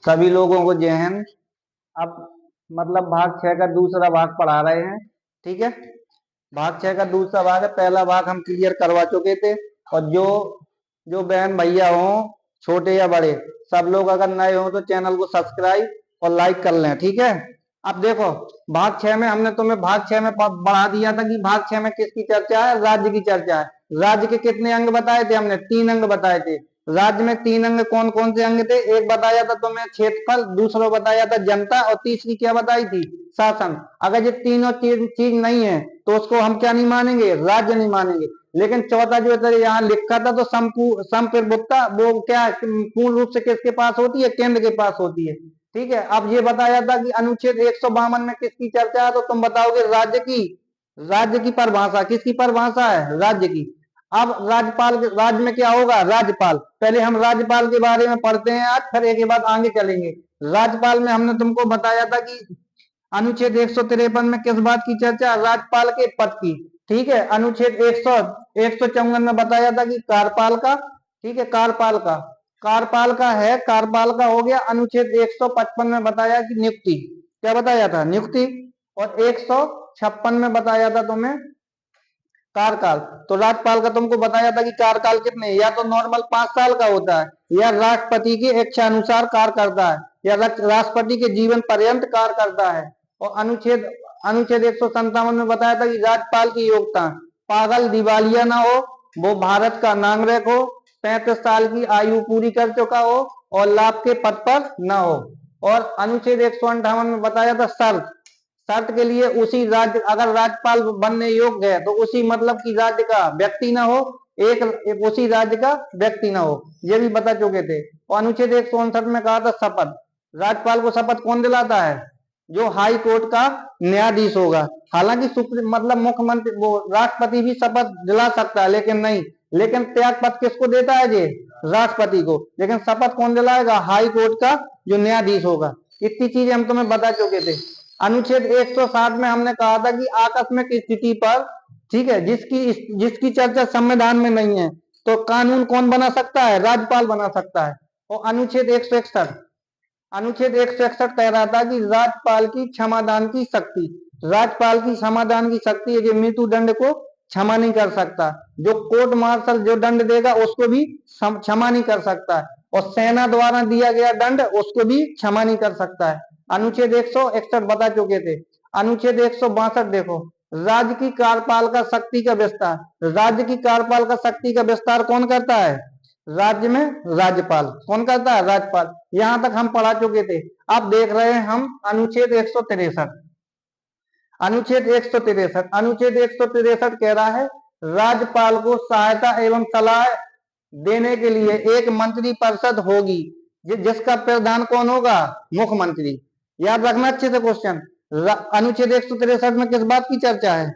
सभी लोगों को जय हिंद। अब मतलब भाग 6 का दूसरा भाग पढ़ा रहे हैं। ठीक है, भाग 6 का दूसरा भाग है। पहला भाग हम क्लियर करवा चुके थे। और जो जो बहन भैया हो, छोटे या बड़े, सब लोग अगर नए हो तो चैनल को सब्सक्राइब और लाइक कर लें। ठीक है, अब देखो, भाग 6 में हमने तुम्हें भाग 6 में बढ़ा दिया था कि भाग 6 में किसकी चर्चा है? राज्य की चर्चा है। राज्य के कितने अंग बताए थे हमने? 3 अंग बताए थे। राज्य में 3 अंग कौन कौन से अंग थे? एक बताया था तुम्हें क्षेत्रफल, दूसरा बताया था जनता, और तीसरी क्या बताई थी? शासन। अगर ये तीनों चीज नहीं है तो उसको हम क्या नहीं मानेंगे? राज्य नहीं मानेंगे। लेकिन चौथा जो तेरे यहाँ लिखा था तो संप्रभुता, वो क्या है? पूर्ण रूप से किसके पास होती है? केंद्र के पास होती है। ठीक है, अब ये बताया था कि अनुच्छेद 152 में किसकी चर्चा है? तो तुम बताओगे राज्य की। राज्य की परिभाषा, किसकी परिभाषा है? राज्य की। अब राज्यपाल, राज्य में क्या होगा? राज्यपाल। पहले हम राज्यपाल के बारे में पढ़ते हैं आज, फिर एक बाद आगे चलेंगे। राज्यपाल में हमने तुमको बताया था कि अनुच्छेद 153 में किस बात की चर्चा? राज्यपाल के पद की। ठीक है, अनुच्छेद 154 में बताया था कि कार्यपाल का। ठीक है, कार्यपाल का, कार्यपाल का है, कार्यपाल का हो गया। अनुच्छेद 155 में बताया कि नियुक्ति, क्या बताया था? नियुक्ति। और 156 में बताया था तुम्हें कार्यकाल। तो राज्यपाल का तुमको बताया था कि कार्यकाल कितने, या तो नॉर्मल 5 साल का होता है, या राष्ट्रपति की इच्छा अनुसार कार्य करता है, या राष्ट्रपति के जीवन पर्यंत कार्य करता है। और अनुच्छेद अनुच्छेद 157 में बताया था कि राज्यपाल की योग्यता, पागल, दिवालिया ना हो, वो भारत का नागरिक हो, 35 साल की आयु पूरी कर चुका हो, और लाभ के पद पर न हो। और अनुच्छेद 158 में बताया था शर्त, शर्त के लिए उसी राज्य, अगर राज्यपाल बनने योग्य है तो उसी मतलब की राज्य का व्यक्ति ना हो, एक उसी राज्य का व्यक्ति ना हो, ये भी बता चुके थे। और अनुच्छेद 159 में कहा था शपथ, राज्यपाल को शपथ कौन दिलाता है? जो हाई कोर्ट का न्यायाधीश होगा। हालांकि सुप्रीम मतलब मुख्यमंत्री, वो राष्ट्रपति भी शपथ दिला सकता है, लेकिन नहीं, लेकिन त्याग पत्र किसको देता है? ये राष्ट्रपति को। लेकिन शपथ कौन दिलाएगा? हाई कोर्ट का जो न्यायाधीश होगा। इतनी चीजें हम तुम्हें बता चुके थे। अनुच्छेद 160 में हमने कहा था कि आकस्मिक स्थिति पर, ठीक है, जिसकी जिसकी चर्चा संविधान में नहीं है, तो कानून कौन बना सकता है? राज्यपाल बना सकता है। और अनुच्छेद 161, अनुच्छेद 161 कह रहा था कि राज्यपाल की क्षमादान की शक्ति, राज्यपाल की क्षमादान की शक्ति है, जो मृत्यु दंड को क्षमा नहीं कर सकता, जो कोर्ट मार्शल जो दंड देगा उसको भी क्षमा नहीं कर सकता, और सेना द्वारा दिया गया दंड उसको भी क्षमा नहीं कर सकता है। अनुच्छेद 161 बता चुके थे। अनुच्छेद 162 देखो, राज्य की कार्यपाल का शक्ति का विस्तार, राज्य की कार्यपाल का शक्ति का विस्तार कौन करता है? राज्य में राज्यपाल। कौन करता है? राज्यपाल। यहां तक हम पढ़ा चुके थे। अब देख रहे हैं हम अनुच्छेद 163। अनुच्छेद 163, अनुच्छेद 163 कह रहा है राज्यपाल को सहायता एवं सलाह देने के लिए एक मंत्री परिषद होगी, जिसका प्रधान कौन होगा? मुख्यमंत्री। याद रखना अच्छे से क्वेश्चन। अनुच्छेद 163 में किस बात की चर्चा है?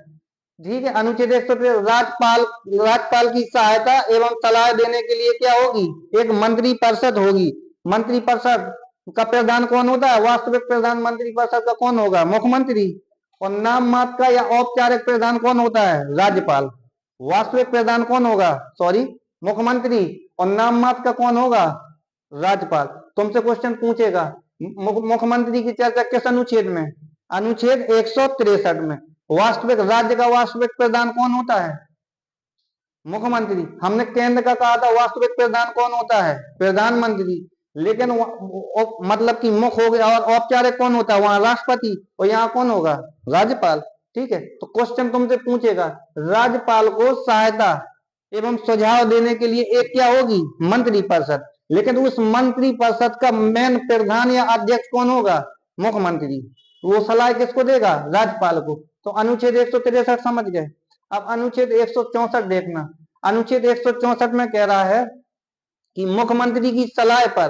ठीक है, अनुच्छेद 163, राज्यपाल, राज्यपाल की सहायता एवं सलाह देने के लिए क्या होगी? एक मंत्री परिषद होगी। मंत्री परिषद का प्रधान कौन होता है? वास्तविक प्रधान मंत्री परिषद का कौन होगा? मुख्यमंत्री। और नाम मात्र का या औपचारिक प्रधान कौन होता है? राज्यपाल। वास्तविक प्रधान कौन होगा? सॉरी, मुख्यमंत्री। और नाम मात्र का कौन होगा? राज्यपाल। तुमसे क्वेश्चन पूछेगा मुख्यमंत्री की चर्चा किस अनुच्छेद में? अनुच्छेद 163 में। वास्तविक राज्य का वास्तविक प्रधान कौन होता है? मुख्यमंत्री। हमने केंद्र का कहा था वास्तविक प्रधान कौन होता है? प्रधानमंत्री। लेकिन मतलब कि मुख्य हो गया, और औपचारिक कौन होता है वहां? राष्ट्रपति। और यहाँ कौन होगा? राज्यपाल। ठीक है, तो क्वेश्चन तुमसे पूछेगा राज्यपाल को सहायता एवं सुझाव देने के लिए एक क्या होगी? मंत्री परिषद। लेकिन उस मंत्री परिषद का मेन प्रधान या अध्यक्ष कौन होगा? मुख्यमंत्री। वो सलाह किसको देगा? राज्यपाल को। तो अनुच्छेद 163 समझ गए। अब अनुच्छेद 164 देखना। अनुच्छेद 164 में कह रहा है कि मुख्यमंत्री की सलाह पर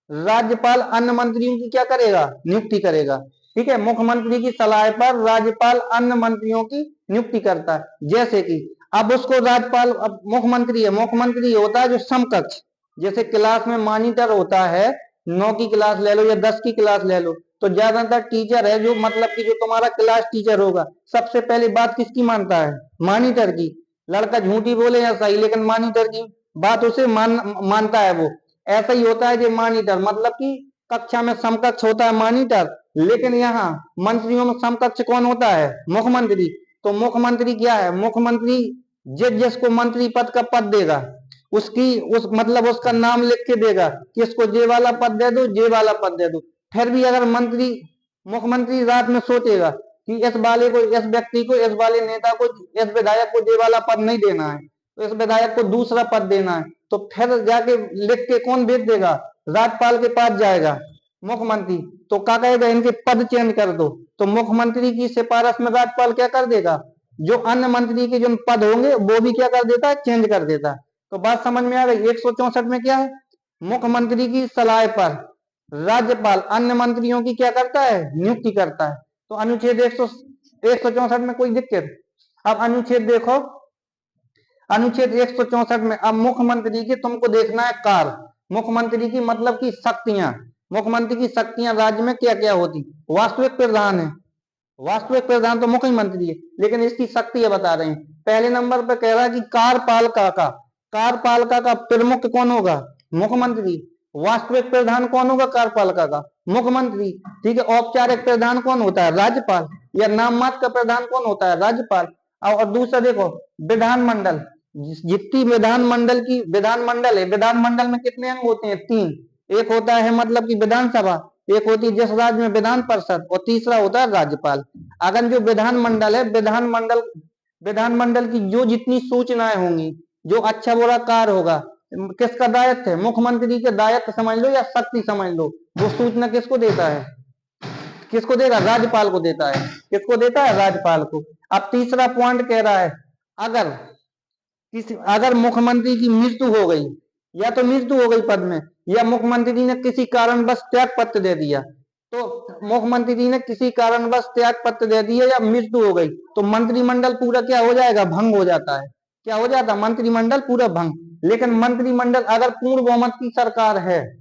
राज्यपाल अन्य मंत्रियों की क्या करेगा? नियुक्ति करेगा। ठीक है, मुख्यमंत्री की सलाह पर राज्यपाल अन्य मंत्रियों की नियुक्ति करता है। जैसे कि अब उसको राज्यपाल, अब मुख्यमंत्री है, मुख्यमंत्री होता है जो समकक्ष, जैसे क्लास में मॉनिटर होता है, 9 की क्लास ले लो या 10 की क्लास ले लो, तो ज्यादातर टीचर है जो मतलब कि जो तुम्हारा क्लास टीचर होगा, सबसे पहले बात किसकी मानता है? मॉनिटर की। लड़का झूठी बोले या सही, लेकिन मॉनिटर की बात उसे मानता है वो। ऐसा ही होता है जो मॉनिटर, मतलब कि कक्षा में समकक्ष होता है मॉनिटर, लेकिन यहाँ मंत्रियों में समकक्ष कौन होता है? मुख्यमंत्री। तो मुख्यमंत्री क्या है? मुख्यमंत्री जिसको मंत्री पद का पद देगा उसकी उस मतलब उसका नाम लिख के देगा कि इसको ये वाला पद दे दो, ये वाला पद दे दो। फिर भी अगर मुख्यमंत्री रात में सोचेगा कि इस वाले को, इस व्यक्ति को, इस वाले नेता को, इस विधायक को ये वाला पद नहीं देना है, तो इस विधायक को दूसरा पद देना है, तो फिर जाके लिख के कौन भेज देगा? राज्यपाल के पास जाएगा मुख्यमंत्री। तो क्या कहेगा? इनके पद चेंज कर दो। तो मुख्यमंत्री की सिफारिश में राज्यपाल क्या कर देगा? जो अन्य मंत्री के जो पद होंगे वो भी क्या कर देता है? चेंज कर देता है। तो बात समझ में आ गई? 164 में क्या है? मुख्यमंत्री की सलाह पर राज्यपाल अन्य मंत्रियों की क्या करता है? नियुक्ति करता है। तो अनुच्छेद 164 में कोई दिक्कत? अब अनुच्छेद देखो, अनुच्छेद 164 में अब मुख्यमंत्री की तुमको देखना है कार्य। मुख्यमंत्री की मतलब की शक्तियां, मुख्यमंत्री की शक्तियां राज्य में क्या क्या होती? वास्तविक प्रधान है, वास्तविक प्रधान तो मुख्यमंत्री है, लेकिन इसकी शक्ति बता रहे हैं। पहले नंबर पर कह रहा है कि कार्यपालिका का प्रमुख कौन होगा? मुख्यमंत्री। वास्तविक प्रधान कौन होगा कार्यपालिका का? मुख्यमंत्री। ठीक है। औपचारिक प्रधान कौन होता है? राज्यपाल। या नाम मात्र का प्रधान कौन होता है? राज्यपाल। और दूसरा देखो, विधानमंडल। जितनी विधानमंडल है, विधानमंडल में कितने अंग होते हैं? 3। एक होता है मतलब की विधानसभा, एक होती है जिस राज्य में विधान परिषद, और तीसरा होता है राज्यपाल। अगर जो विधानमंडल है, विधानमंडल की जो जितनी सूचनाएं होंगी, जो अच्छा बुरा कार्य होगा, किसका दायित्व है? मुख्यमंत्री के दायित्व समझ लो या शक्ति समझ लो। वो सूचना किसको देता है? किसको देगा? राज्यपाल को देता है। किसको देता है? राज्यपाल को। अब तीसरा पॉइंट कह रहा है, अगर मुख्यमंत्री की मृत्यु हो गई, या तो मृत्यु हो गई पद में, या मुख्यमंत्री ने किसी कारणवश त्याग पत्र दे दिया, तो मुख्यमंत्री ने किसी कारणवश त्याग पत्र दे दिया या मृत्यु हो गई, तो मंत्रिमंडल पूरा क्या हो जाएगा? भंग हो जाता है। क्या हो जाता? मंत्रिमंडल पूरा भंग। लेकिन मंत्रिमंडल अगर पूर्ण बहुमत की सरकार है,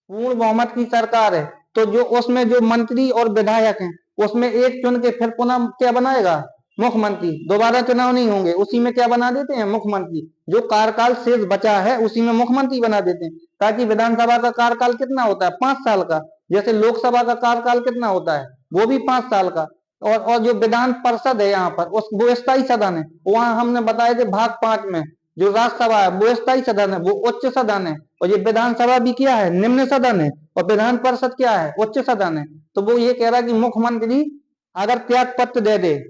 पूर्ण बहुमत की सरकार है, तो जो उसमें जो मंत्री और विधायक हैं, उसमें एक चुन के फिर पुनः क्या बनाएगा? मुख्यमंत्री। दोबारा चुनाव नहीं होंगे, उसी में क्या बना देते हैं? मुख्यमंत्री। जो कार्यकाल शेष बचा है उसी में मुख्यमंत्री बना देते हैं, ताकि विधानसभा का कार्यकाल कितना होता है? 5 साल का। जैसे लोकसभा का कार्यकाल कितना होता है? वो भी 5 साल का। और जो विधान परिषद है यहाँ पर वो स्थायी सदन है। वहां हमने बताया थे भाग 5 में, जो राज्यसभा है वो स्थायी सदन है, वो उच्च सदन है। और ये विधानसभा भी क्या है? निम्न सदन है। और विधान परिषद क्या है? उच्च सदन है। तो वो ये कह रहा है कि मुख्यमंत्री अगर त्याग पत्र दे दे,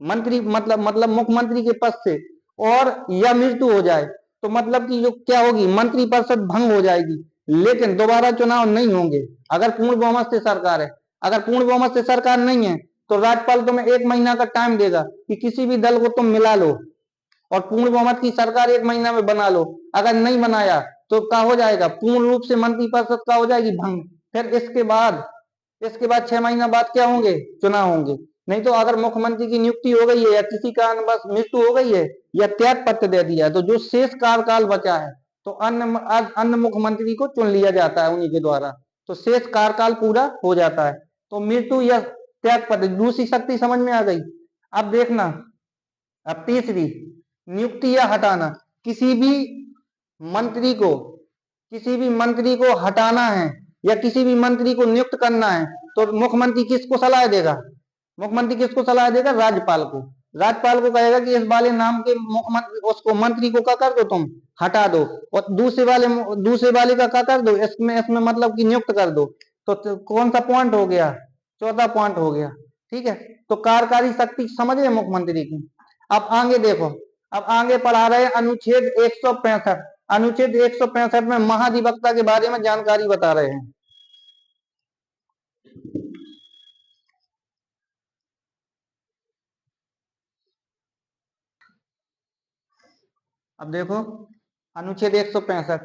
मंत्री मतलब मुख्यमंत्री के पद से, और या मृत्यु हो जाए, तो मतलब कि जो क्या होगी? मंत्री परिषद भंग हो जाएगी, लेकिन दोबारा चुनाव नहीं होंगे अगर पूर्ण बहुमत से सरकार है। अगर पूर्ण बहुमत से सरकार नहीं है, तो राज्यपाल तुम्हें 1 महीना का टाइम देगा कि किसी भी दल को तुम मिला लो और पूर्ण बहुमत की सरकार 1 महीना में बना लो। अगर नहीं बनाया तो क्या हो जाएगा? पूर्ण रूप से मंत्रिपरिषद का हो जाएगी भंग। फिर इसके बाद 6 महीना बाद क्या होंगे? चुनाव होंगे। नहीं तो अगर मुख्यमंत्री की नियुक्ति हो गई है, या किसी कारण बस मृत्यु हो गई है, या त्याग पत्र दे दिया, तो जो शेष कार्यकाल बचा है, तो अन्य मुख्यमंत्री को चुन लिया जाता है उन्हीं के द्वारा। तो शेष कार्यकाल पूरा हो जाता है। तो मृत्यु या त्याग पत्र, दूसरी शक्ति समझ में आ गई। अब देखना, अब तीसरी, नियुक्ति या हटाना। किसी भी मंत्री को किसी भी मंत्री को हटाना है या किसी भी मंत्री को नियुक्त करना है, तो मुख्यमंत्री किसको सलाह देगा? मुख्यमंत्री किसको सलाह देगा? राज्यपाल को। राज्यपाल को कहेगा कि इस वाले नाम के मुख्यमंत्री उसको मंत्री को क्या कर दो? तुम हटा दो। और दूसरे वाले का क्या कर दो? इसमें मतलब कि नियुक्त कर दो। तो कौन सा पॉइंट हो गया? चौथा पॉइंट हो गया। ठीक है। तो कार्यकारी शक्ति समझ रहे मुख्यमंत्री की। अब आगे देखो, अब आगे पढ़ा रहे हैं अनुच्छेद 165। अनुच्छेद 165 में महाधिवक्ता के बारे में जानकारी बता रहे हैं। अब देखो, अनुच्छेद 165,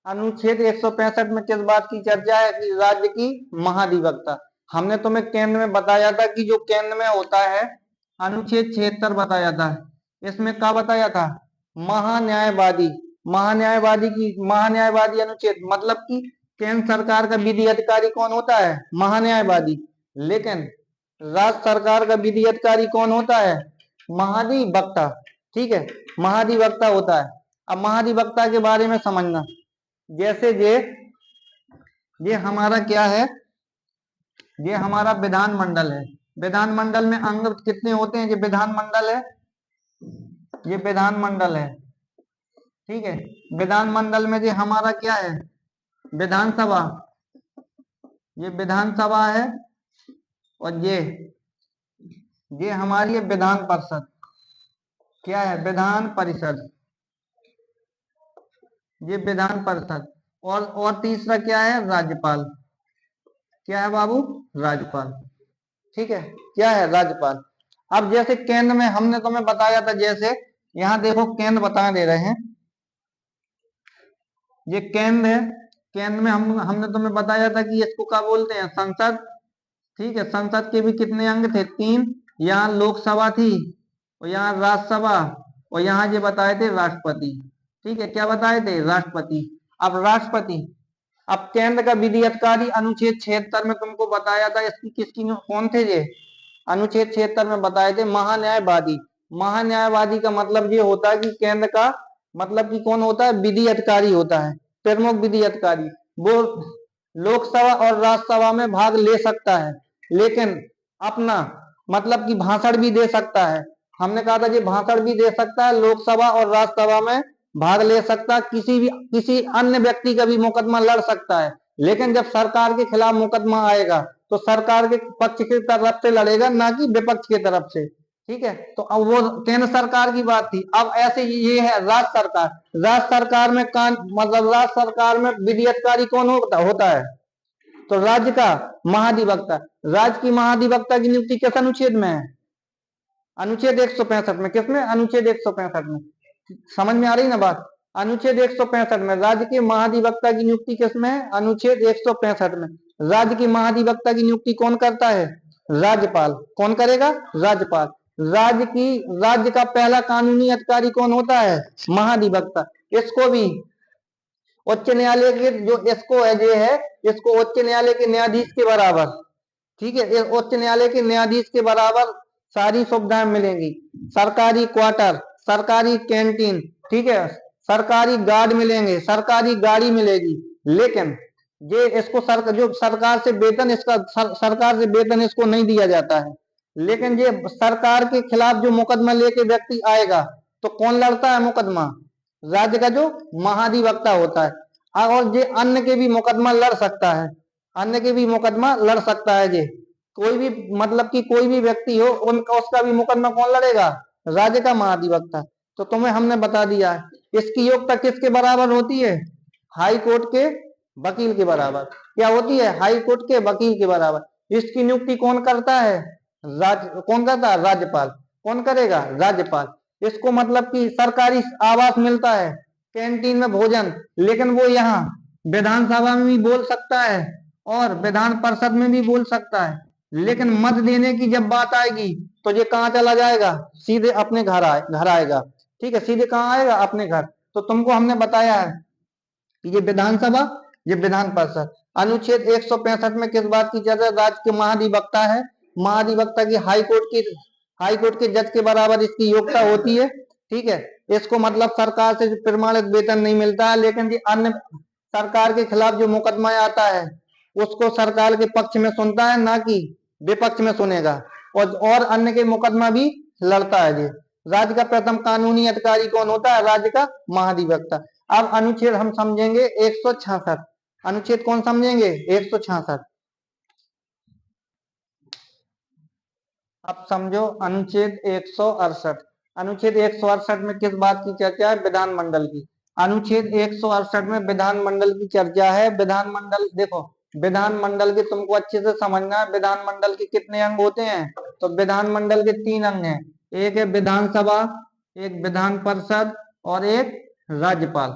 अनुच्छेद 165 में किस बात की चर्चा है? कि राज्य की महाधिवक्ता। हमने तुम्हें केंद्र में बताया था कि जो केंद्र में होता है, अनुच्छेद 76 बताया था। इसमें क्या बताया था? महान्यायवादी। महान्यायवादी अनुच्छेद मतलब कि केंद्र सरकार का विधि अधिकारी कौन होता है? महान्यायवादी। लेकिन राज्य सरकार का विधि अधिकारी कौन होता है? महाधिवक्ता। ठीक है, महाधिवक्ता होता है। अब महाधिवक्ता के बारे में समझना, जैसे जे ये हमारा क्या है, ये हमारा विधानमंडल है। विधानमंडल में अंग कितने होते हैं, ये विधानमंडल है, ये विधानमंडल है, ठीक है। विधानमंडल में ये हमारा क्या है, विधानसभा, ये विधानसभा है, और ये हमारी है विधान परिषद, क्या है, विधान परिषद, ये विधान परिषद। और तीसरा क्या है, राज्यपाल, क्या है बाबू, राज्यपाल, ठीक है, क्या है, राज्यपाल। अब जैसे केंद्र में हमने तुम्हें बताया था, जैसे यहाँ देखो केंद्र बता दे रहे हैं, ये केंद्र है। केंद्र में हमने तुम्हें बताया था कि इसको क्या बोलते हैं, संसद, ठीक है। संसद के भी कितने अंग थे, 3। यहाँ लोकसभा थी, और यहाँ राज्यसभा, और यहाँ ये बताए थे राष्ट्रपति, ठीक है, क्या बताए थे, राष्ट्रपति। अब राष्ट्रपति, अब केंद्र का विधि अधिकारी अनुच्छेद 76 में तुमको बताया था, इसकी किसकी कौन थे ये, अनुच्छेद 76 में बताए थे, महान्यायवादी। महान्यायवादी का मतलब ये होता है कि केंद्र का मतलब कि कौन होता है, विधि अधिकारी होता है, प्रमुख विधि अधिकारी। वो लोकसभा और राज्यसभा में भाग ले सकता है, लेकिन अपना मतलब कि भाषण भी दे सकता है। हमने कहा था ये भाषण भी दे सकता है, लोकसभा और राज्यसभा में भाग ले सकता है, किसी अन्य व्यक्ति का भी मुकदमा लड़ सकता है। लेकिन जब सरकार के खिलाफ मुकदमा आएगा तो सरकार के पक्ष की तरफ से लड़ेगा, ना कि विपक्ष की तरफ से, ठीक है। तो अब वो केंद्र सरकार की बात थी। अब ऐसे ये है राज्य सरकार। राज्य सरकार में मतलब राज्य सरकार में विधि अधिकारी कौन होता है, तो राज्य का महाधिवक्ता। राज्य की महाधिवक्ता की नियुक्ति किस अनुच्छेद में है, अनुच्छेद 165 में। किसमें, अनुच्छेद 165 में। समझ में आ रही ना बात, अनुच्छेद 165 में राज्य के महाधिवक्ता की नियुक्ति किसमें है, अनुच्छेद 165 में। राज्य की महाधिवक्ता की नियुक्ति कौन करता है, राज्यपाल। कौन करेगा, राज्यपाल। राज्य का पहला कानूनी अधिकारी कौन होता है, महाधिवक्ता। इसको भी उच्च न्यायालय के जो इसको है ये है, इसको उच्च न्यायालय के न्यायाधीश के बराबर, ठीक है, उच्च न्यायालय के न्यायाधीश के बराबर सारी सुविधाएं मिलेंगी। सरकारी क्वार्टर, सरकारी कैंटीन, ठीक है, सरकारी गार्ड मिलेंगे, सरकारी गाड़ी मिलेगी। लेकिन ये इसको जो सरकार से वेतन, इसका सरकार से वेतन इसको नहीं दिया जाता है। लेकिन ये सरकार के खिलाफ जो मुकदमा लेके व्यक्ति आएगा, तो कौन लड़ता है मुकदमा, राज्य का जो महाधिवक्ता होता है। और ये अन्य के भी मुकदमा लड़ सकता है, अन्य के भी मुकदमा लड़ सकता है। ये कोई भी मतलब कि कोई भी व्यक्ति हो, उनका उसका भी मुकदमा कौन लड़ेगा, राज्य का महाधिवक्ता। तो तुम्हें हमने बता दिया है। इसकी योग्यता किसके बराबर होती है, हाई कोर्ट के वकील के बराबर। क्या होती है, हाई कोर्ट के वकील के बराबर। इसकी नियुक्ति कौन करता है, कौन करता है, राज्यपाल। कौन करेगा, राज्यपाल। इसको मतलब कि सरकारी आवास मिलता है, कैंटीन में भोजन, लेकिन वो यहाँ विधानसभा में भी बोल सकता है और विधान परिषद में भी बोल सकता है। लेकिन मत देने की जब बात आएगी तो ये कहाँ चला जाएगा, सीधे अपने घर आएगा, ठीक है, सीधे कहाँ आएगा, अपने घर। तो तुमको हमने बताया है कि ये विधानसभा, ये विधान परिषद। अनुच्छेद 165 में किस बात की चर्चा, राज्य के महाधिवक्ता है, महाधिवक्ता की हाई कोर्ट के जज के बराबर इसकी योग्यता होती है, ठीक है। इसको मतलब सरकार से प्रमाणित वेतन नहीं मिलता है, लेकिन ये अन्य सरकार के खिलाफ जो मुकदमा आता है उसको सरकार के पक्ष में सुनता है, ना कि विपक्ष में सुनेगा। और अन्य के मुकदमा भी लड़ता है। ये राज्य का प्रथम कानूनी अधिकारी कौन होता है, राज्य का महाधिवक्ता। अब अनुच्छेद हम समझेंगे 166। अनुच्छेद कौन समझेंगे, 166। अब समझो अनुच्छेद 168। अनुच्छेद 168 में किस बात की चर्चा है, विधानमंडल की। अनुच्छेद 168 में विधानमंडल की चर्चा है। विधानमंडल देखो, विधानमंडल के तुमको अच्छे से समझना है, विधानमंडल के कितने अंग होते हैं, तो विधानमंडल के 3 अंग हैं। एक है विधानसभा, एक विधान परिषद, और एक राज्यपाल,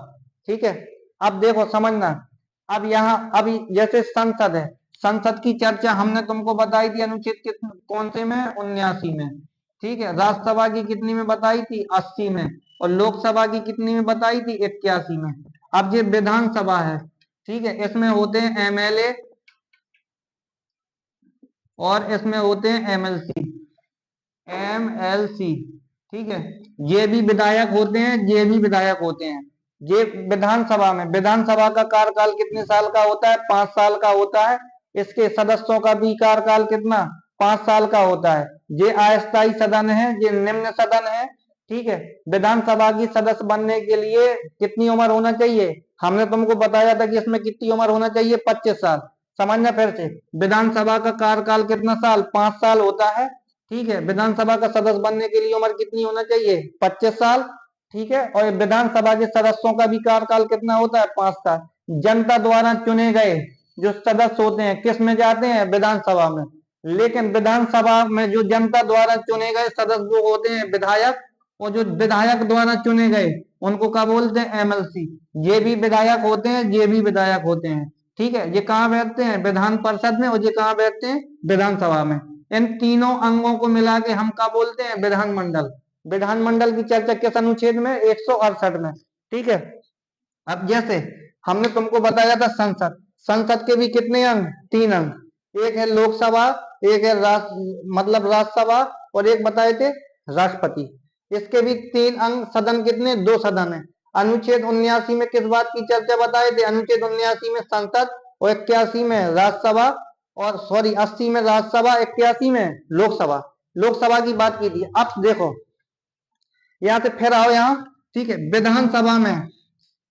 ठीक है। अब देखो समझना, अब यहाँ अभी जैसे संसद है, संसद की चर्चा हमने तुमको बताई थी अनुच्छेद कौन से में, 79 में, ठीक है। राज्यसभा की कितनी में बताई थी, 80 में। और लोकसभा की कितनी में बताई थी, 81 में। अब ये विधानसभा है, ठीक है, इसमें होते हैं एमएलए और इसमें होते हैं एमएलसी, एमएलसी, ठीक है। ये भी विधायक होते हैं, ये भी विधायक होते हैं। ये विधानसभा का कार्यकाल कितने साल का होता है? 5 साल का होता है। इसके सदस्यों का भी कार्यकाल कितना? 5 साल का होता है। ये अस्थायी सदन है, ये निम्न सदन है। ठीक है। विधानसभा की सदस्य बनने के लिए कितनी उम्र होना चाहिए? हमने तुमको बताया था कि इसमें कितनी उम्र होना चाहिए? 25 साल। समझना फिर से, विधानसभा का कार्यकाल कितना साल? 5 साल होता है। ठीक है। विधानसभा का सदस्य बनने के लिए उम्र कितनी होना चाहिए? 25 साल। ठीक है। और विधानसभा के सदस्यों का भी कार्यकाल कितना होता है? 5 साल। जनता द्वारा चुने गए जो सदस्य होते हैं किस में जाते हैं? विधानसभा में। लेकिन विधानसभा में जो जनता द्वारा चुने गए सदस्य जो होते हैं विधायक, और जो विधायक द्वारा चुने गए उनको क्या बोलते हैं? एमएलसी। ये भी विधायक होते हैं, ये भी विधायक होते हैं। ठीक है। ये कहाँ बैठते हैं? विधान परिषद में। और ये कहाँ बैठते हैं? विधानसभा में। इन तीनों अंगों को मिला के हम क्या बोलते हैं? विधानमंडल। विधानमंडल की चर्चा किस अनुच्छेद में? 168 में। ठीक है। अब जैसे हमने तुमको बताया था संसद, संसद के भी कितने अंग? 3 अंग। एक है लोकसभा, एक है राज्यसभा, और एक बताए थे राष्ट्रपति। इसके भी 3 अंग। सदन कितने? 2 सदन है। अनुच्छेद 79 में किस बात की चर्चा बताए थे? अनुच्छेद 79 में संसद, और 81 में राज्यसभा, और सॉरी 80 में राज्यसभा, 81 में लोकसभा। लोकसभा की बात की थी। अब देखो यहाँ से फिर आओ यहाँ। ठीक है।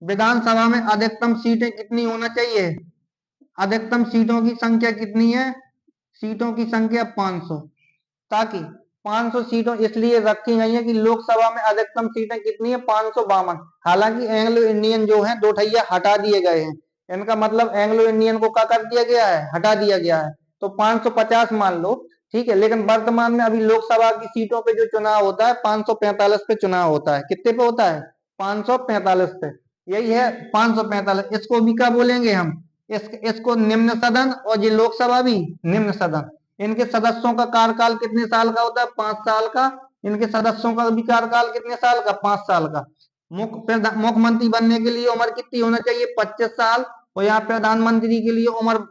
विधानसभा में अधिकतम सीटें कितनी होना चाहिए? अधिकतम सीटों की संख्या कितनी है? सीटों की संख्या 500। ताकि 500 सीटों इसलिए रखी गई है कि लोकसभा में अधिकतम सीटें कितनी है? 552। हालांकि एंग्लो इंडियन जो है 2 हटा दिए गए हैं। इनका मतलब एंग्लो इंडियन को क्या कर दिया गया है? हटा दिया गया है। तो 550 मान लो। ठीक है। लेकिन वर्तमान में अभी लोकसभा की सीटों पे जो चुनाव होता है 545 पे चुनाव होता है। कितने पे होता है? 545 पे। यही है 545। इसको भी क्या बोलेंगे हम? इसको निम्न सदन, और ये लोकसभा भी निम्न सदन। इनके सदस्यों का कार्यकाल कितने साल का होता है? 5 साल का। इनके सदस्यों का भी कार्यकाल कितने साल का? 5 साल का। मुख्यमंत्री बनने के लिए उम्र कितनी होना चाहिए? 25 साल। और यहाँ प्रधानमंत्री के लिए उम्र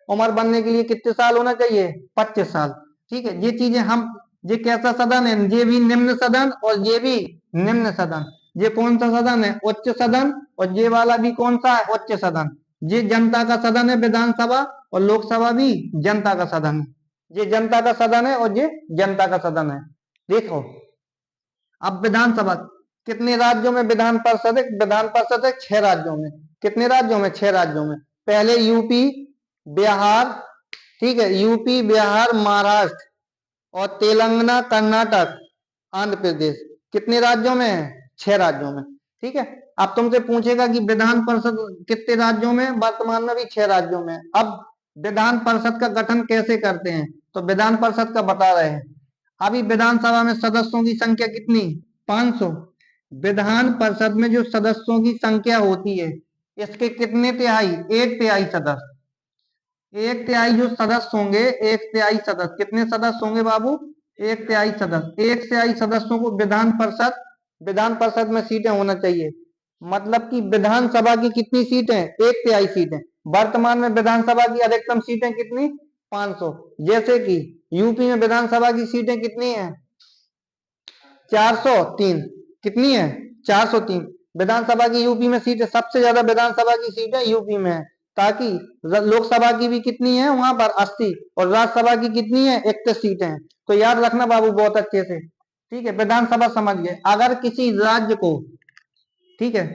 उम्र बनने के लिए कितने साल होना चाहिए? 25 साल। ठीक है। ये चीजें हम, ये कैसा सदन है? ये भी निम्न सदन और ये भी निम्न सदन। ये कौन सा सदन है? उच्च सदन। और ये वाला भी कौन सा है? उच्च सदन। ये जनता का सदन है विधानसभा, और लोकसभा भी जनता का सदन है। ये जनता का सदन है और ये जनता का सदन है। देखो अब विधानसभा कितने राज्यों में विधान परिषद है? विधान परिषद है 6 राज्यों में। कितने राज्यों में? 6 राज्यों में। पहले यूपी, बिहार। ठीक है। यूपी, बिहार, महाराष्ट्र, और तेलंगाना, कर्नाटक, आंध्र प्रदेश। कितने राज्यों में है? 6 राज्यों में। ठीक है। अब तुमसे पूछेगा कि विधान परिषद कितने राज्यों में? वर्तमान में भी 6 राज्यों में। अब विधान परिषद का गठन कैसे करते हैं? तो विधान परिषद का बता रहे हैं। अभी विधानसभा में सदस्यों की संख्या कितनी? 500। विधान परिषद में जो सदस्यों की संख्या होती है इसके कितने तिहाई? 1/3 सदस्य। 1/3 जो सदस्य होंगे, 1/3 सदस्य। कितने सदस्य होंगे बाबू? 1/3 सदस्य। 1/3 सदस्यों को विधान परिषद में सीटें होना चाहिए। मतलब कि विधानसभा की कितनी सीटें? 1/3 सीटें। वर्तमान में विधानसभा की अधिकतम सीटें कितनी? 500। जैसे कि यूपी में विधानसभा की सीटें कितनी है? 403। कितनी है? 403 विधानसभा की यूपी में सीटें। सबसे ज्यादा विधानसभा की सीटें यूपी में है। ताकि लोकसभा की भी कितनी है वहां पर? 80। और राज्यसभा की कितनी है? 31 सीटें हैं। तो याद रखना बाबू बहुत अच्छे से। ठीक है। विधानसभा समझ गए। अगर किसी राज्य को, ठीक है,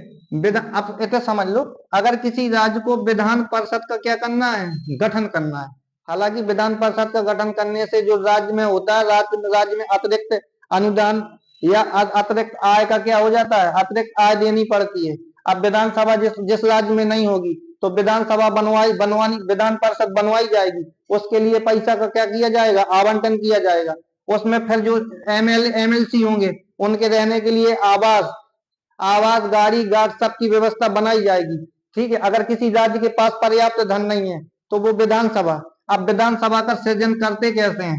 अब इतना समझ लो, अगर किसी राज्य को विधान परिषद का क्या करना है? गठन करना है। हालांकि विधान परिषद का गठन करने से जो राज्य में होता है, राज्य में अतिरिक्त अनुदान या अतिरिक्त आय का क्या हो जाता है? अतिरिक्त आय देनी पड़ती है। अब विधानसभा जिस जिस राज्य में नहीं होगी तो विधानसभा बनवानी विधान परिषद बनवाई जाएगी। उसके लिए पैसा का क्या किया जाएगा? आवंटन किया जाएगा। उसमें फिर जो एमएलसी होंगे उनके रहने के लिए आवास आवास, गाड़ी घाट सबकी व्यवस्था बनाई जाएगी। ठीक है। अगर किसी राज्य के पास पर्याप्त धन नहीं है तो वो विधानसभा, अब विधानसभा का सृजन करते कैसे हैं?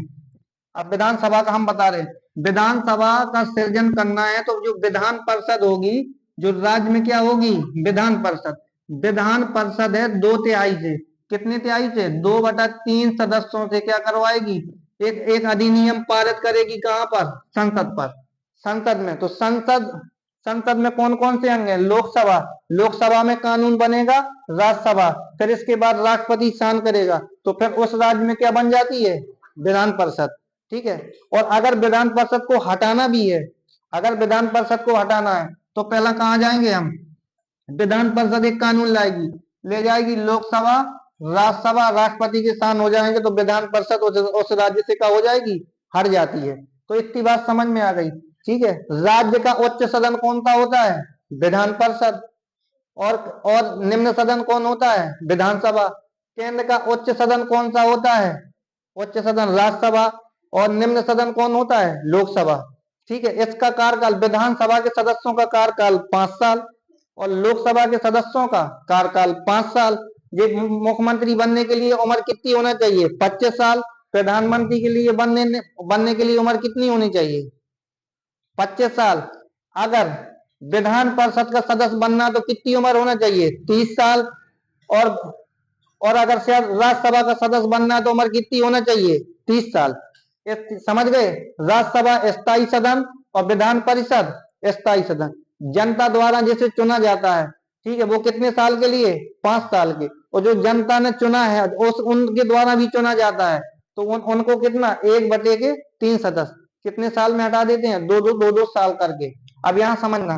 अब विधानसभा का हम बता रहे हैं। विधानसभा का सृजन करना है तो जो विधान परिषद होगी, जो राज्य में क्या होगी? विधान परिषद। विधान परिषद है 2/3 से। कितने तिहाई से? 2/3 सदस्यों से क्या करवाएगी? एक एक अधिनियम पारित करेगी। कहां पर? संसद पर। संसद में। तो संसद संसद में कौन कौन से अंग है? लोकसभा, लोकसभा में कानून बनेगा, राज्यसभा, फिर इसके बाद राष्ट्रपति साइन करेगा, तो फिर उस राज्य में क्या बन जाती है? विधान परिषद। ठीक है। और अगर विधान परिषद को हटाना भी है, अगर विधान परिषद को हटाना है तो पहला कहाँ जाएंगे हम? विधान परिषद एक कानून लाएगी, ले जाएगी लोकसभा, राज्यसभा, राष्ट्रपति के साइन हो जाएंगे तो विधान परिषद उस राज्य से क्या हो जाएगी? हट जाती है। तो इतनी बात समझ में आ गई। ठीक है। राज्य का उच्च सदन कौन सा होता है? विधान परिषद। और निम्न सदन कौन होता है? विधानसभा। केंद्र का उच्च सदन कौन सा होता है? उच्च सदन राज्यसभा। और निम्न सदन कौन होता है? लोकसभा। ठीक है। इसका कार्यकाल, विधानसभा के सदस्यों का कार्यकाल 5 साल और लोकसभा के सदस्यों का कार्यकाल 5 साल। ये मुख्यमंत्री बनने के लिए उम्र कितनी होना चाहिए? 25 साल। प्रधानमंत्री के लिए बनने के लिए उम्र कितनी होनी चाहिए? 25 साल। अगर विधान परिषद का सदस्य बनना तो कितनी उम्र होना चाहिए? 30 साल। और और अगर शायद राज्यसभा का सदस्य बनना है तो उम्र कितनी होना चाहिए? 30 साल। समझ गए? राज्यसभा स्थायी सदन और विधान परिषद स्थायी सदन। जनता द्वारा जिसे चुना जाता है, ठीक है, वो कितने साल के लिए? 5 साल के। और जो जनता ने चुना है उस उनके द्वारा भी चुना जाता है तो उनको कितना? 1/3 सदस्य कितने साल में हटा देते हैं? 2-2 साल करके। अब यहां समझना,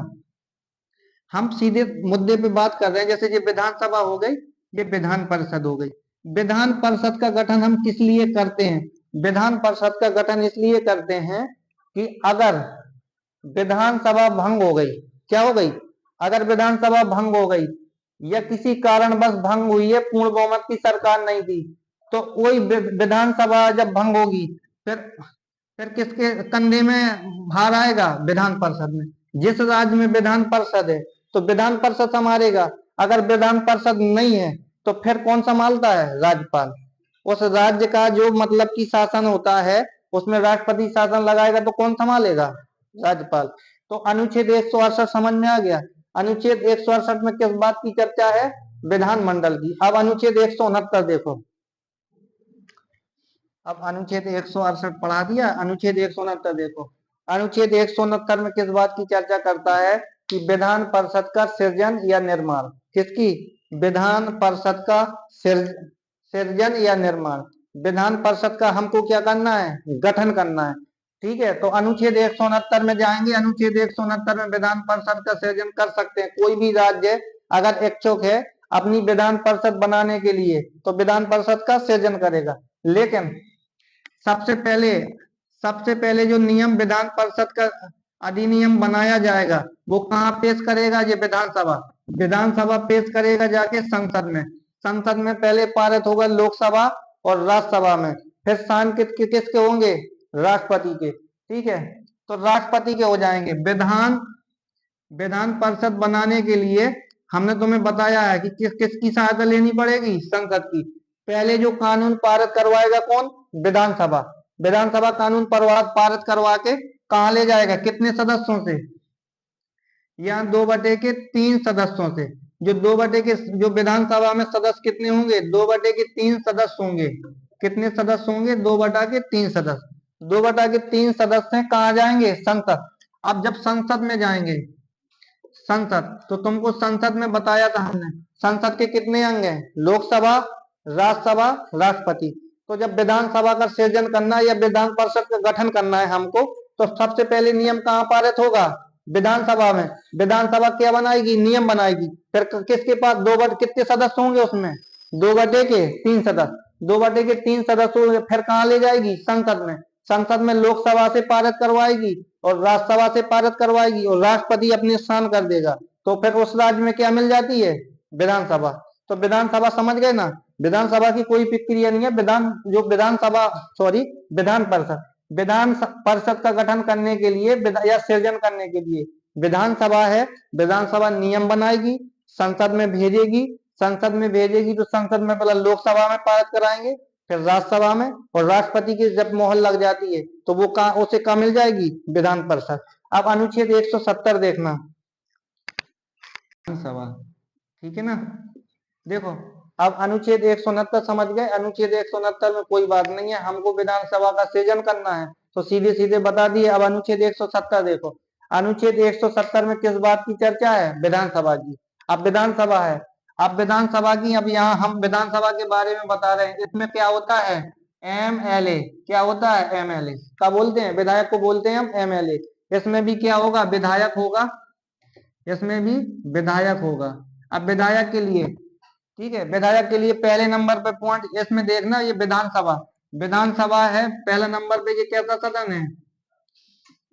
हम सीधे मुद्दे पे बात कर रहे हैं। जैसे ये विधानसभा हो गई, ये विधान परिषद हो गई। विधान परिषद का गठन हम किस लिए करते हैं? विधान परिषद का गठन इसलिए करते हैं कि अगर विधानसभा भंग हो गई, क्या हो गई? अगर विधानसभा भंग हो गई या किसी कारणवश भंग हुई है, पूर्ण बहुमत की सरकार नहीं थी, तो वही विधानसभा जब भंग होगी फिर किसके कंधे में भार आएगा? विधान परिषद में। जिस राज्य में विधान परिषद है तो विधान परिषद संभालेगा। अगर विधान परिषद नहीं है तो फिर कौन संभालता है? राज्यपाल। उस राज्य का जो मतलब की शासन होता है उसमें राष्ट्रपति शासन लगाएगा तो कौन संभालेगा? राज्यपाल। तो अनुच्छेद 168 समझ में आ गया। अनुच्छेद 168 में किस बात की चर्चा है? विधानमंडल की। अब अनुच्छेद 169 देखो। अब अनुच्छेद 168 पढ़ा दिया, अनुच्छेद 169 देखो। अनुच्छेद 169 में किस बात की चर्चा करता है? कि विधान परिषद का सृजन या निर्माण। किसकी? विधान परिषद का सृजन या निर्माण। विधान परिषद का हमको क्या करना है? गठन करना है। ठीक है। तो अनुच्छेद 169 में जाएंगे। अनुच्छेद 169 में विधान परिषद का सृजन कर सकते हैं। कोई भी राज्य अगर इच्छुक है अपनी विधान परिषद बनाने के लिए तो विधान परिषद का सृजन करेगा। लेकिन सबसे पहले जो नियम विधान परिषद का अधिनियम बनाया जाएगा वो कहाँ पेश करेगा? ये विधानसभा। विधानसभा पेश करेगा जाके संसद में। संसद में पहले पारित होगा लोकसभा और राज्यसभा में, फिर साइन किसके होंगे? राष्ट्रपति के। ठीक है। तो राष्ट्रपति के हो जाएंगे। विधान परिषद बनाने के लिए हमने तुम्हें बताया है कि किसकी सहायता लेनी पड़ेगी? संसद की। पहले जो कानून पारित करवाएगा कौन? विधानसभा। विधानसभा कानून पारित करवा के कहा ले जाएगा? कितने सदस्यों से? यहाँ 2/3 सदस्यों से। जो विधानसभा में सदस्य कितने होंगे? 2/3 सदस्य होंगे। कितने सदस्य होंगे? 2/3 सदस्य। 2/3 सदस्य कहाँ जाएंगे? संसद। अब जब संसद में जाएंगे, संसद, तो तुमको संसद में बताया था हमने, संसद के कितने अंग हैं? लोकसभा, राज्यसभा, राष्ट्रपति। तो जब विधानसभा का सृजन करना है या विधान परिषद का गठन करना है हमको, तो सबसे पहले नियम कहाँ पारित होगा? विधानसभा में। विधानसभा क्या बनाएगी? नियम बनाएगी। फिर किसके पास कितने सदस्य होंगे उसमें? 2/3 सदस्य। 2/3 सदस्य होंगे, फिर कहाँ ले जाएगी? संसद में। संसद में लोकसभा से पारित करवाएगी और राज्यसभा से पारित करवाएगी और राष्ट्रपति अपने स्थान कर देगा। तो फिर उस राज्य में क्या मिल जाती है? विधानसभा। तो विधानसभा समझ गए ना? विधानसभा की कोई प्रक्रिया नहीं है। विधान परिषद। विधान परिषद का गठन करने के लिए या सृजन करने के लिए विधानसभा है। विधानसभा नियम बनाएगी, संसद में भेजेगी। संसद में भेजेगी तो संसद में पहले लोकसभा में पारित कराएंगे, फिर राज्यसभा में, और राष्ट्रपति की जब मोहर लग जाती है तो वो उसे कहाँ मिल जाएगी? विधान परिषद। अब अनुच्छेद 170 देखना, विधानसभा। ठीक है ना? देखो, अब अनुच्छेद 169 समझ गए। अनुच्छेद 169 में कोई बात नहीं है, हमको विधानसभा का सृजन करना है तो सीधे सीधे बता दिए। अब अनुच्छेद 170 देखो। अनुच्छेद 170 में किस बात की चर्चा है? विधानसभा की। अब विधानसभा है, अब विधानसभा की, अब यहाँ हम विधानसभा के बारे में बता रहे हैं। इसमें क्या होता है? एमएलए। क्या होता है? एमएलए। क्या बोलते हैं? विधायक को बोलते हैं हम एमएलए। इसमें भी क्या होगा? विधायक होगा, इसमें भी विधायक होगा। अब विधायक के लिए, ठीक है, विधायक के लिए पहले नंबर पे पॉइंट इसमें देखना, ये विधानसभा, विधानसभा है पहला नंबर पे। ये कैसा सदन है?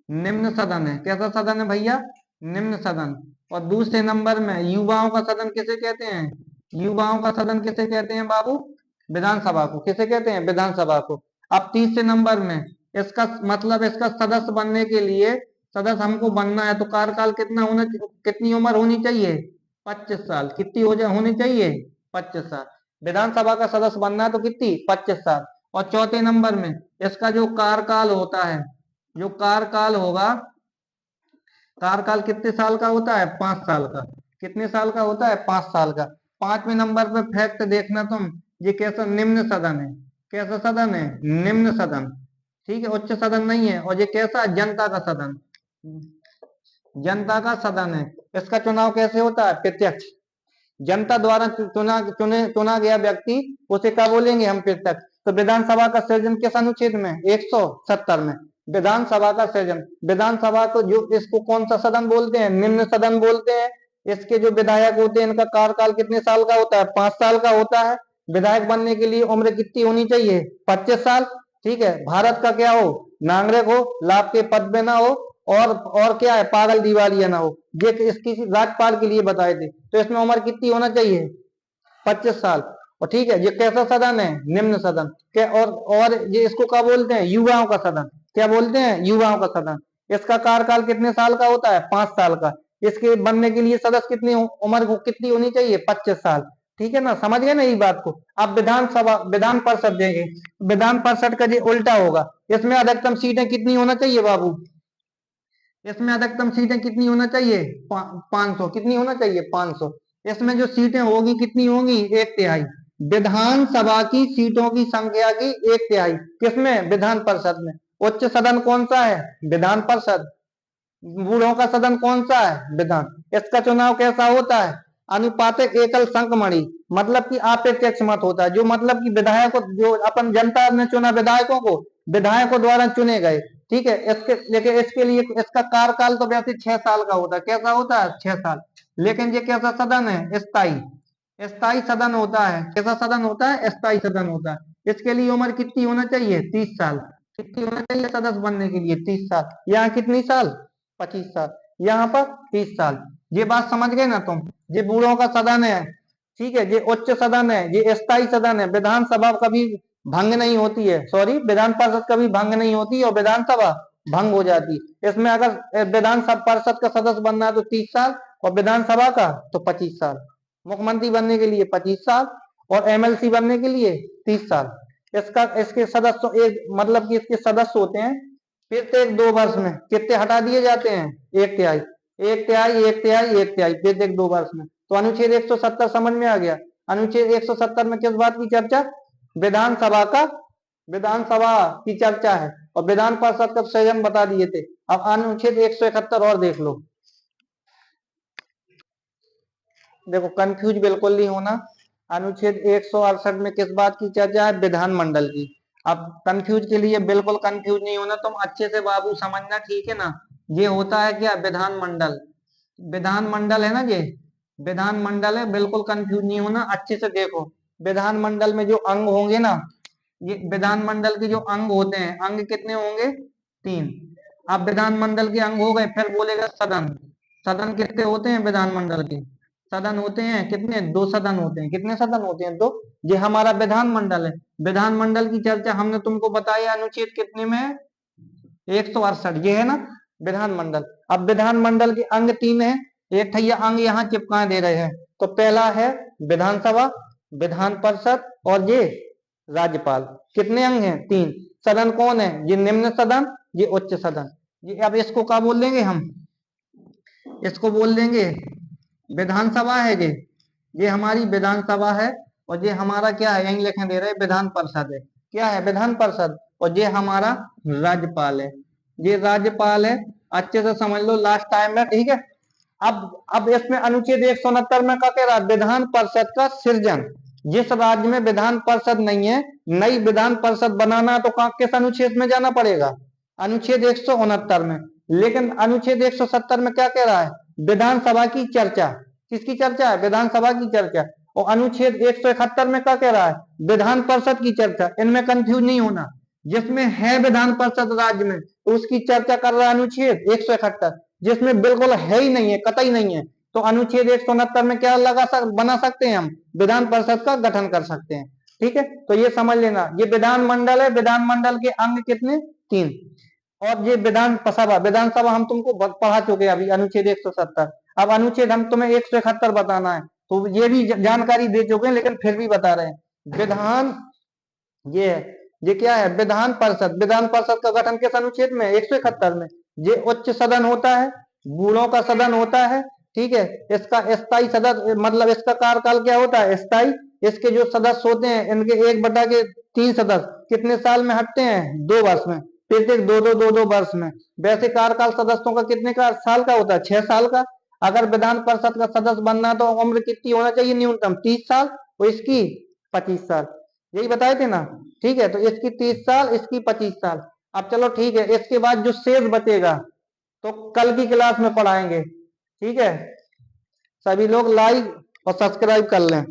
निम्न सदन है। कैसा सदन है भैया? निम्न सदन। और दूसरे नंबर में युवाओं का सदन किसे कहते हैं? युवाओं का सदन किसे कहते हैं बाबू? विधानसभा को। किसे कहते हैं? विधानसभा को। अब तीसरे नंबर में इसका मतलब, इसका सदस्य बनने के लिए, सदस्य हमको बनना है तो कार्यकाल कितना होना, कितनी उम्र होनी चाहिए? 25 साल। कितनी होनी चाहिए? 25 साल। विधानसभा का सदस्य बनना है तो कितनी? 25 साल। और चौथे नंबर में इसका जो कार्यकाल होता है, जो कार्यकाल होगा, कार्यकाल कितने साल का होता है? 5 साल का। कितने साल का होता है? 5 साल का। पांचवें नंबर पे फैक्ट देखना तुम, ये कैसा निम्न सदन है? कैसा सदन है? निम्न सदन। ठीक है, उच्च सदन नहीं है। और ये कैसा? जनता का सदन। जनता का सदन है। इसका चुनाव कैसे होता है? प्रत्यक्ष। जनता द्वारा चुना गया व्यक्ति, उसे क्या बोलेंगे हम? प्रत्यक्ष। तो विधानसभा का सृजन किस अनुच्छेद में? 170 में। विधानसभा का सृजन, विधानसभा को जो, इसको कौन सा सदन बोलते हैं? निम्न सदन बोलते हैं। इसके जो विधायक होते हैं, इनका कार्यकाल कितने साल का होता है? 5 साल का होता है। विधायक बनने के लिए उम्र कितनी होनी चाहिए? 25 साल। ठीक है, भारत का क्या हो? नागरिक हो, लाभ के पद में ना हो, और क्या है? पागल दिवालिया ना हो। ये इसकी राज्यपाल के लिए बताए थे। तो इसमें उम्र कितनी होना चाहिए? 25 साल। और ठीक है, ये कैसा सदन है? निम्न सदन। क्या? और ये इसको क्या बोलते हैं? युवाओं का सदन। क्या बोलते हैं? युवाओं का सदन। इसका कार्यकाल कितने साल का होता है? 5 साल का। इसके बनने के लिए सदस्य कितनी उम्र को कितनी होनी चाहिए? 25 साल। ठीक है ना, समझ गए ना ये बात को? अब विधानसभा, विधान परिषद देंगे। विधान परिषद का जो उल्टा होगा, इसमें अधिकतम सीटें कितनी होना चाहिए बाबू? इसमें अधिकतम सीटें कितनी होना चाहिए? 500। कितनी होना चाहिए? 500। इसमें जो सीटें होगी कितनी होंगी? 1/3। विधानसभा की सीटों की संख्या की 1/3। किसमें? विधान परिषद में। उच्च सदन कौन सा है? विधान परिषद। बूढ़ों का सदन कौन सा है? विधान। इसका चुनाव कैसा होता है? अनुपातिक एकल संकमणि, मतलब कि अप्रत्यक्ष मत होता है। जो मतलब कि विधायकों, जो अपन जनता ने चुना विधायकों को, विधायकों द्वारा चुने गए। ठीक है, इसके, लेकिन इसके लिए इसका कार्यकाल तो वैसे 6 साल का होता है। कैसा होता है? 6 साल। लेकिन ये कैसा सदन है? स्थायी। स्थायी सदन होता है। कैसा सदन होता है? स्थायी सदन होता है। इसके लिए उम्र कितनी होना चाहिए? 30 साल। कितनी होना चाहिए सदस्य बनने के लिए? 30 साल। यहाँ कितनी साल? 25 साल। यहाँ पर 30 साल। ये बात समझ गए ना तुम? ये बूढ़ों का सदन है। ठीक है, ये उच्च सदन है, ये स्थायी सदन है। विधानसभा कभी भंग नहीं होती है, सॉरी, विधान परिषद कभी भंग नहीं होती है, और विधानसभा भंग हो जाती है। इसमें अगर विधान परिषद का सदस्य बनना है तो 30 साल, और विधानसभा का तो 25 साल। मुख्यमंत्री बनने के लिए 25 साल, और एमएलसी बनने के लिए 30 साल। इसका, इसके सदस्य एक, मतलब कि इसके सदस्य होते हैं प्रत्येक 2 वर्ष में कितने हटा दिए जाते हैं? 1/3। 1/3, 1/3, 1/3 प्रत्येक 2 वर्ष में। तो अनुच्छेद 170 समझ में आ गया? अनुच्छेद 170 में किस बात की चर्चा? विधानसभा का, विधानसभा की चर्चा है। और विधान परिषद का सृजन बता दिए थे। अब अनुच्छेद 171 और देख लो। देखो, कंफ्यूज बिल्कुल नहीं होना। अनुच्छेद 168 में किस बात की चर्चा है? विधानमंडल की। अब कंफ्यूज के लिए बिल्कुल कंफ्यूज नहीं होना, तुम अच्छे से बाबू समझना, ठीक है ना? ये होता है क्या? विधानमंडल। विधानमंडल है ना ये, विधानमंडल है। बिल्कुल कंफ्यूज नहीं होना, अच्छे से देखो। विधानमंडल में जो अंग होंगे ना, ये विधानमंडल के जो अंग होते हैं, अंग कितने होंगे? 3। अब विधानमंडल के अंग हो गए, फिर बोलेगा सदन। सदन कितने होते हैं विधानमंडल के? सदन होते हैं कितने? 2 सदन होते हैं। कितने सदन होते हैं? 2। ये हमारा विधानमंडल है। विधानमंडल की चर्चा हमने तुमको बताया अनुच्छेद कितने में है? 168। ये है ना विधानमंडल। अब विधानमंडल के अंग 3 है। एक ठैया अंग यहाँ चिपका दे रहे हैं। तो पहला है विधानसभा, विधान परिषद, और ये राज्यपाल। कितने अंग हैं? 3। सदन कौन है? ये निम्न सदन, ये उच्च सदन। ये अब इसको क्या बोल देंगे हम? इसको बोल देंगे विधानसभा है। ये हमारी विधानसभा है। और ये हमारा क्या है? यही लिखने दे रहे हैं, विधान परिषद है। क्या है? विधान परिषद। और ये हमारा राज्यपाल है। ये राज्यपाल है। अच्छे से समझ लो, लास्ट टाइम है, ठीक है। अब इसमें अनुच्छेद 169 में क्या कह रहा है, विधान परिषद का सृजन। जिस राज्य में विधान परिषद नहीं है, नई विधान परिषद बनाना तो किस अनुच्छेद में जाना पड़ेगा, अनुच्छेद 169 में। लेकिन अनुच्छेद 170 में क्या कह रहा है, विधानसभा की चर्चा। किसकी चर्चा है, विधानसभा की चर्चा। और अनुच्छेद 171 में क्या कह रहा है, विधान परिषद की चर्चा। इनमें कंफ्यूज नहीं होना, जिसमें है विधान परिषद राज्य में तो उसकी चर्चा कर रहा है अनुच्छेद 171, जिसमें बिल्कुल है ही नहीं है, कतई नहीं है, तो अनुच्छेद 169 में क्या बना सकते हैं हम, विधान परिषद का गठन कर सकते हैं। ठीक है, तो ये समझ लेना, ये विधानमंडल है, विधानमंडल के अंग कितने, 3। और ये विधानसभा, विधानसभा हम तुमको पढ़ा चुके हैं अभी, अनुच्छेद 170। अब अनुच्छेद हम तुम्हें 171 बताना है, तो ये भी जानकारी दे चुके हैं, लेकिन फिर भी बता रहे हैं। विधान ये है, ये क्या है, विधान परिषद। विधान परिषद का गठन किस अनुच्छेद में, 171 में। ये उच्च सदन होता है, बूढ़ों का सदन होता है, ठीक है। इसका स्थायी सदस्य, मतलब इसका कार्यकाल क्या होता है, स्थायी। इसके जो सदस्य होते हैं, इनके 1/3 सदस्य कितने साल में हटते हैं, 2 वर्ष में, प्रत्येक 2-2 वर्ष में। वैसे कार्यकाल सदस्यों का कितने का साल का होता है, 6 साल का। अगर विधान परिषद का सदस्य बनना तो उम्र कितनी होना चाहिए, न्यूनतम 30 साल, और इसकी 25 साल, यही बताए थे ना। ठीक है, तो इसकी 30 साल, इसकी 25 साल। अब चलो ठीक है, इसके बाद जो शेष बचेगा तो कल की क्लास में पढ़ाएंगे। ठीक है, सभी लोग लाइक और सब्सक्राइब कर लें।